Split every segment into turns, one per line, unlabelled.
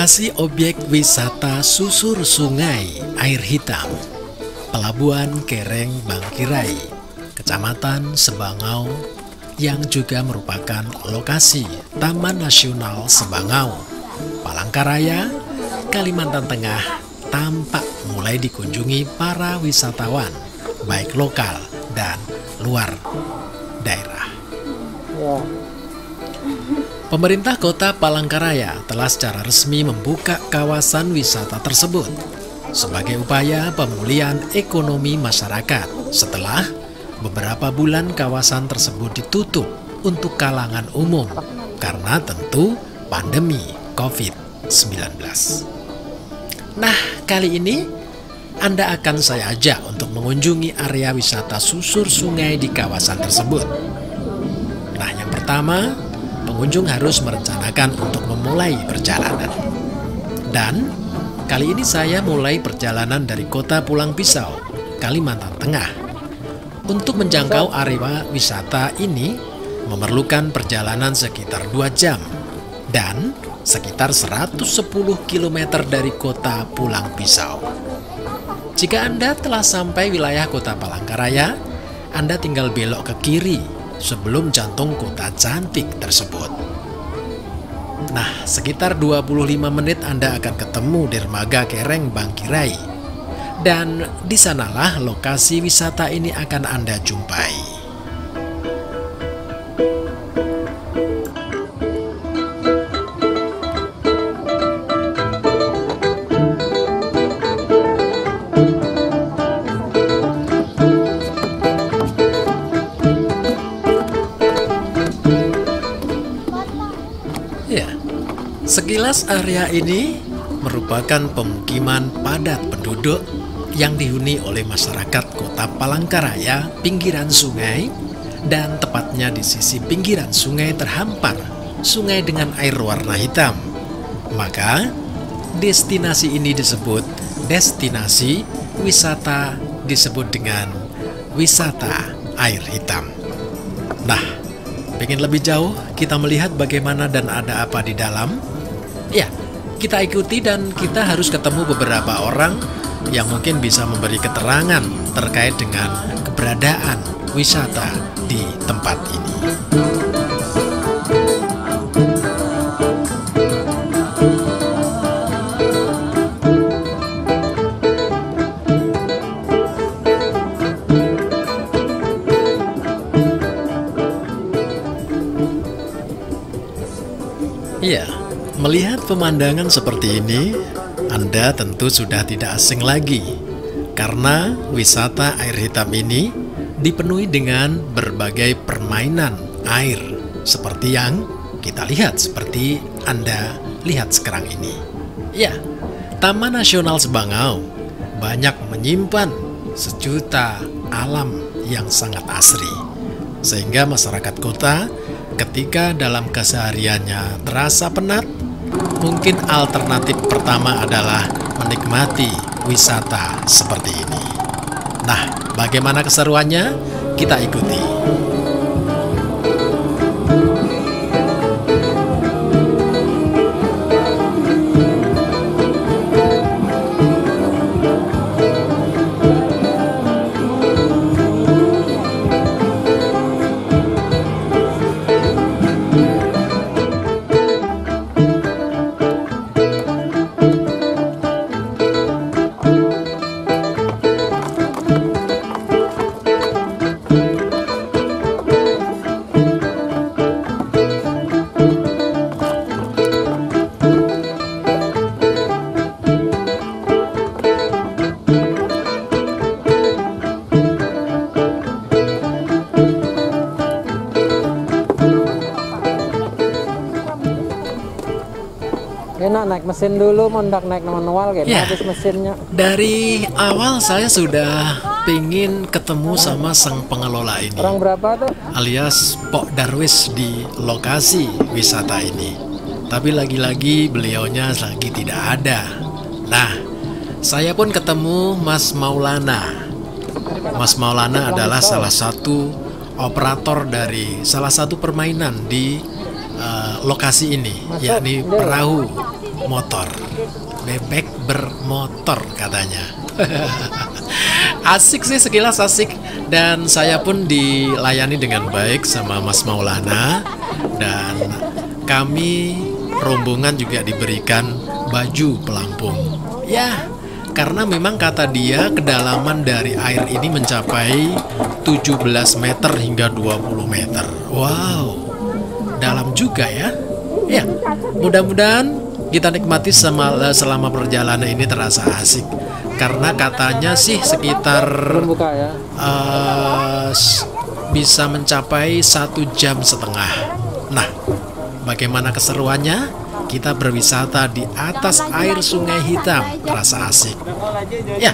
Lokasi objek wisata susur sungai air hitam, Pelabuhan Kereng Bangkirai, Kecamatan Sebangau, yang juga merupakan lokasi Taman Nasional Sebangau, Palangkaraya, Kalimantan Tengah, tampak mulai dikunjungi para wisatawan, baik lokal dan luar daerah. Pemerintah Kota Palangkaraya telah secara resmi membuka kawasan wisata tersebut sebagai upaya pemulihan ekonomi masyarakat setelah beberapa bulan kawasan tersebut ditutup untuk kalangan umum karena tentu pandemi COVID-19. Nah, kali ini Anda akan saya ajak untuk mengunjungi area wisata susur sungai di kawasan tersebut. Nah, yang pertama, pengunjung harus merencanakan untuk memulai perjalanan. Dan kali ini saya mulai perjalanan dari Kota Pulang Pisau, Kalimantan Tengah. Untuk menjangkau area wisata ini memerlukan perjalanan sekitar 2 jam dan sekitar 110 km dari Kota Pulang Pisau. Jika Anda telah sampai wilayah Kota Palangkaraya, Anda tinggal belok ke kiri sebelum jantung kota cantik tersebut. Nah, sekitar 25 menit Anda akan ketemu dermaga Kereng Bangkirai. Dan di sanalah lokasi wisata ini akan Anda jumpai. Ya, sekilas area ini merupakan pemukiman padat penduduk yang dihuni oleh masyarakat Kota Palangkaraya pinggiran sungai, dan tepatnya di sisi pinggiran sungai terhampar sungai dengan air warna hitam. Maka destinasi ini disebut destinasi wisata, disebut dengan wisata air hitam. Nah, pengen lebih jauh kita melihat bagaimana dan ada apa di dalam? Ya, kita ikuti dan kita harus ketemu beberapa orang yang mungkin bisa memberi keterangan terkait dengan keberadaan wisata di tempat ini. Ya, melihat pemandangan seperti ini, Anda tentu sudah tidak asing lagi, karena wisata air hitam ini dipenuhi dengan berbagai permainan air, seperti yang kita lihat, seperti Anda lihat sekarang ini. Ya, Taman Nasional Sebangau banyak menyimpan sejuta alam yang sangat asri, sehingga masyarakat kota ketika dalam kesehariannya terasa penat, mungkin alternatif pertama adalah menikmati wisata seperti ini. Nah, bagaimana keseruannya? Kita ikuti.
Enak naik mesin dulu, mau naik manual gitu,
Ya,
habis mesinnya.
dari awal saya sudah pingin ketemu sama sang pengelola ini,
Orang berapa tuh?
alias Pok Darwis di lokasi wisata ini. Tapi lagi-lagi beliaunya lagi tidak ada. Nah, saya pun ketemu Mas Maulana. Mas Maulana adalah salah satu operator dari salah satu permainan di lokasi ini, yakni perahu motor. Bebek bermotor katanya. Asik sih, sekilas asik. Dan saya pun dilayani dengan baik sama Mas Maulana. Dan kami rombongan juga diberikan baju pelampung. Ya, karena memang kata dia kedalaman dari air ini mencapai 17 meter hingga 20 meter. Wow, dalam juga ya. Ya, mudah-mudahan kita nikmati selama perjalanan ini terasa asik. Karena katanya sih sekitar
ya.
Bisa mencapai 1,5 jam. Nah, bagaimana keseruannya? Kita berwisata di atas air Sungai Hitam, terasa asik. Ya,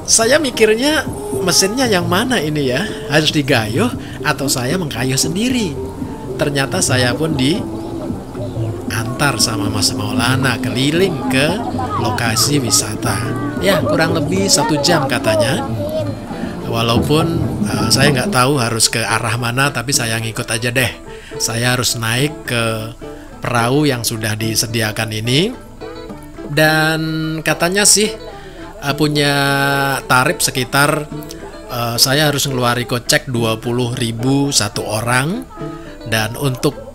saya mikirnya mesinnya yang mana ini ya? Harus digayuh atau saya mengayuh sendiri? Ternyata saya pun diantar sama Mas Maulana keliling ke lokasi wisata. Ya, kurang lebih 1 jam katanya. Walaupun saya nggak tahu harus ke arah mana, tapi saya ngikut aja deh. Saya harus naik ke perahu yang sudah disediakan ini. Dan katanya sih punya tarif sekitar saya harus ngeluarin kocek 20.000 satu orang. Dan untuk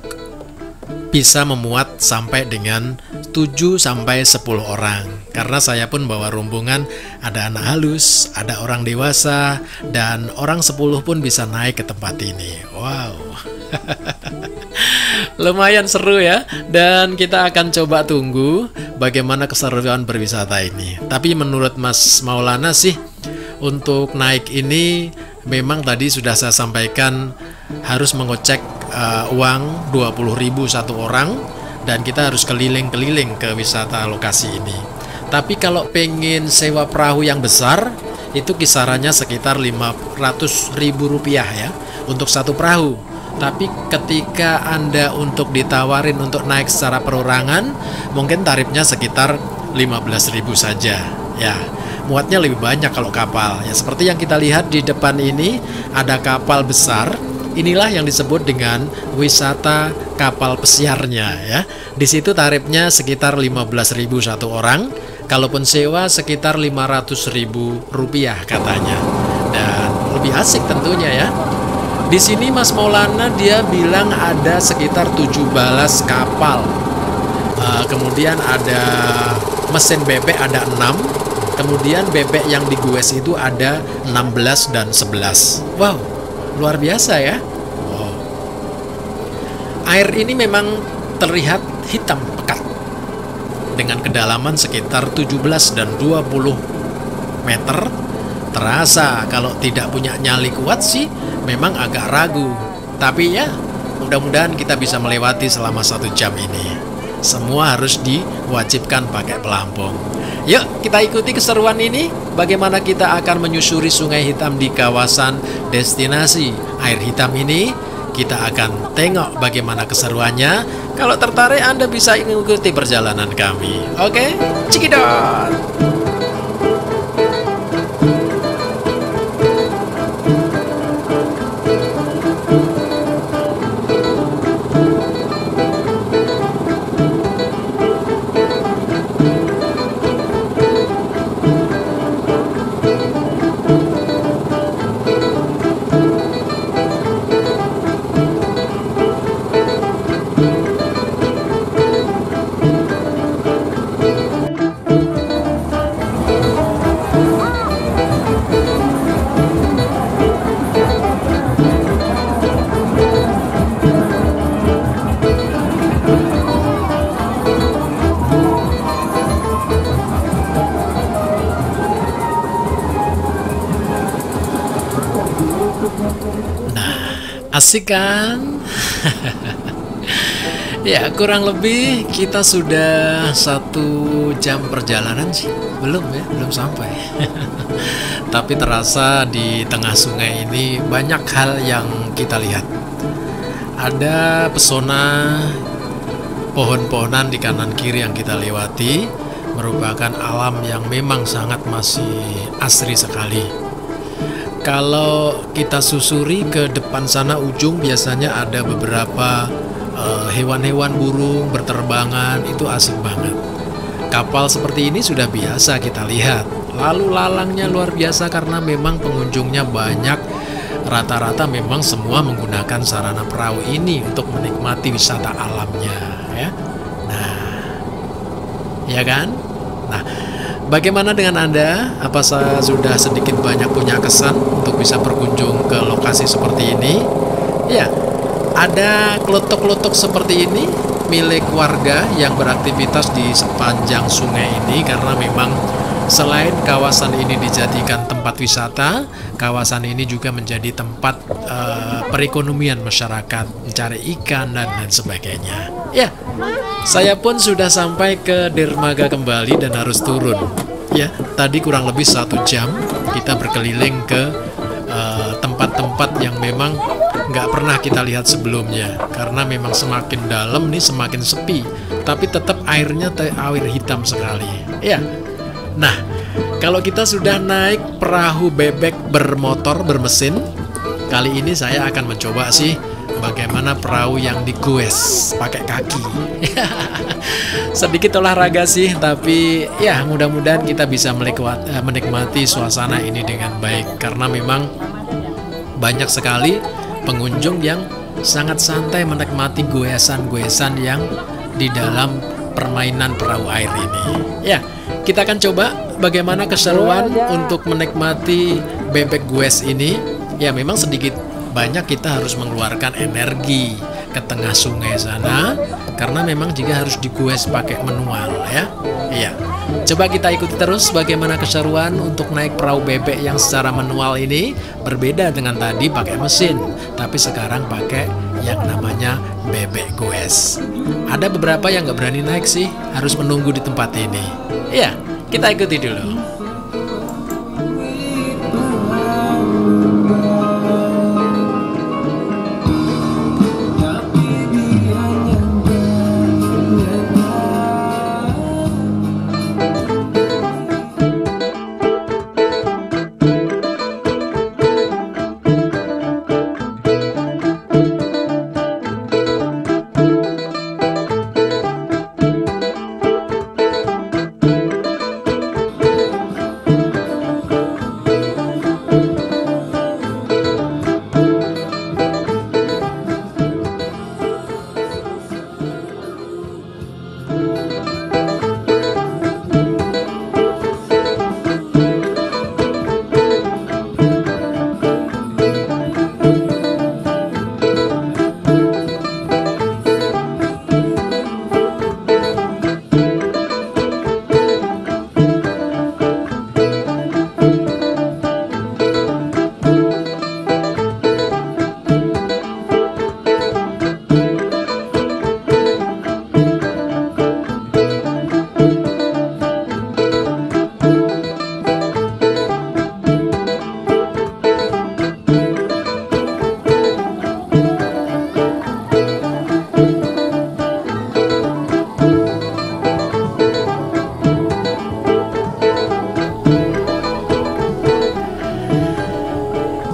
bisa memuat sampai dengan 7-10 orang. Karena saya pun bawa rombongan, ada anak halus, ada orang dewasa, dan orang 10 pun bisa naik ke tempat ini. Wow. Lumayan seru ya. Dan kita akan coba tunggu bagaimana keseruan berwisata ini. Tapi menurut Mas Maulana sih, untuk naik ini memang tadi sudah saya sampaikan harus mengocek uang 20.000 satu orang. Dan kita harus keliling-keliling ke wisata lokasi ini. Tapi kalau pengen sewa perahu yang besar, itu kisarannya sekitar 500.000 rupiah ya untuk satu perahu. Tapi ketika Anda untuk ditawarin untuk naik secara perorangan, mungkin tarifnya sekitar 15.000 saja ya. Muatnya lebih banyak kalau kapal ya, seperti yang kita lihat di depan ini ada kapal besar. Inilah yang disebut dengan wisata kapal pesiarnya ya. Di situ tarifnya sekitar 15.000 satu orang. Kalaupun sewa sekitar 500.000 rupiah katanya. Dan lebih asik tentunya ya. Di sini Mas Maulana dia bilang ada sekitar 17 kapal. Kemudian ada mesin bebek ada 6. Kemudian bebek yang digoes itu ada 16 dan 11. Wow, luar biasa ya. Wow. Air ini memang terlihat hitam pekat dengan kedalaman sekitar 17 dan 20 meter. Terasa kalau tidak punya nyali kuat sih memang agak ragu. Tapi ya mudah-mudahan kita bisa melewati selama 1 jam ini. Semua harus diwajibkan pakai pelampung. Yuk kita ikuti keseruan ini. Bagaimana kita akan menyusuri Sungai Hitam di kawasan destinasi air hitam ini. Kita akan tengok bagaimana keseruannya. Kalau tertarik Anda bisa mengikuti perjalanan kami. Oke, cekidot. Asik kan? Ya kurang lebih kita sudah 1 jam perjalanan sih. Belum ya, belum sampai. Tapi terasa di tengah sungai ini banyak hal yang kita lihat. Ada pesona pohon-pohonan di kanan kiri yang kita lewati. Merupakan alam yang memang sangat masih asri sekali. Kalau kita susuri ke depan sana ujung biasanya ada beberapa hewan-hewan burung berterbangan, itu asik banget. Kapal seperti ini sudah biasa kita lihat. Lalu lalangnya luar biasa karena memang pengunjungnya banyak. Rata-rata memang semua menggunakan sarana perahu ini untuk menikmati wisata alamnya, ya. Nah, ya kan? Nah, bagaimana dengan Anda? Apa saya sudah sedikit banyak punya kesan untuk bisa berkunjung ke lokasi seperti ini? Ya, ada klotok-klotok seperti ini milik warga yang beraktivitas di sepanjang sungai ini, karena memang selain kawasan ini dijadikan tempat wisata, kawasan ini juga menjadi tempat perekonomian masyarakat, mencari ikan dan lain sebagainya. Ya, saya pun sudah sampai ke dermaga kembali dan harus turun. Ya, tadi kurang lebih 1 jam kita berkeliling ke tempat-tempat yang memang nggak pernah kita lihat sebelumnya, karena memang semakin dalam nih semakin sepi, tapi tetap airnya air hitam sekali. Ya, nah kalau kita sudah naik perahu bebek bermotor bermesin, kali ini saya akan mencoba sih bagaimana perahu yang digoes pakai kaki. Sedikit olahraga sih, tapi ya mudah-mudahan kita bisa menikmati suasana ini dengan baik, karena memang banyak sekali pengunjung yang sangat santai menikmati goesan-goesan yang di dalam permainan perahu air ini. Ya, kita akan coba bagaimana keseruan untuk menikmati bebek goes ini. Ya, memang sedikit banyak kita harus mengeluarkan energi ke tengah sungai sana, karena memang juga harus digoes pakai manual, ya. Iya. Coba kita ikuti terus bagaimana keseruan untuk naik perahu bebek yang secara manual ini. Berbeda dengan tadi pakai mesin, tapi sekarang pakai yang namanya bebek goes. Ada beberapa yang nggak berani naik sih, harus menunggu di tempat ini. Iya, kita ikuti dulu.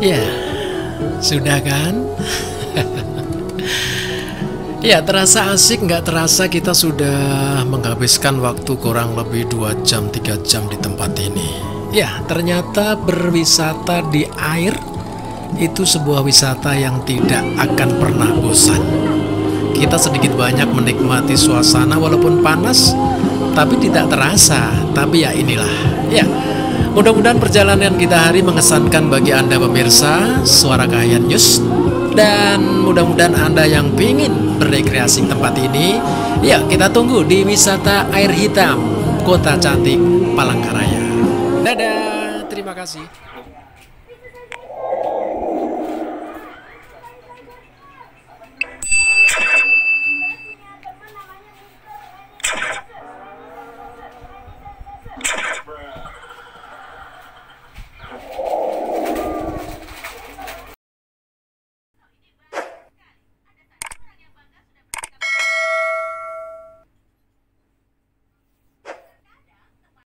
Ya, sudah kan? Ya, terasa asik, nggak terasa kita sudah menghabiskan waktu kurang lebih 2 jam, 3 jam di tempat ini. Ya, ternyata berwisata di air itu sebuah wisata yang tidak akan pernah bosan. Kita sedikit banyak menikmati suasana walaupun panas, tapi tidak terasa. Tapi ya inilah, ya. Mudah-mudahan perjalanan kita hari mengesankan bagi Anda pemirsa Suara Kahayan News. Dan mudah-mudahan Anda yang ingin berrekreasi tempat ini, ya kita tunggu di wisata air hitam Kota Cantik Palangkaraya. Dadah, terima kasih.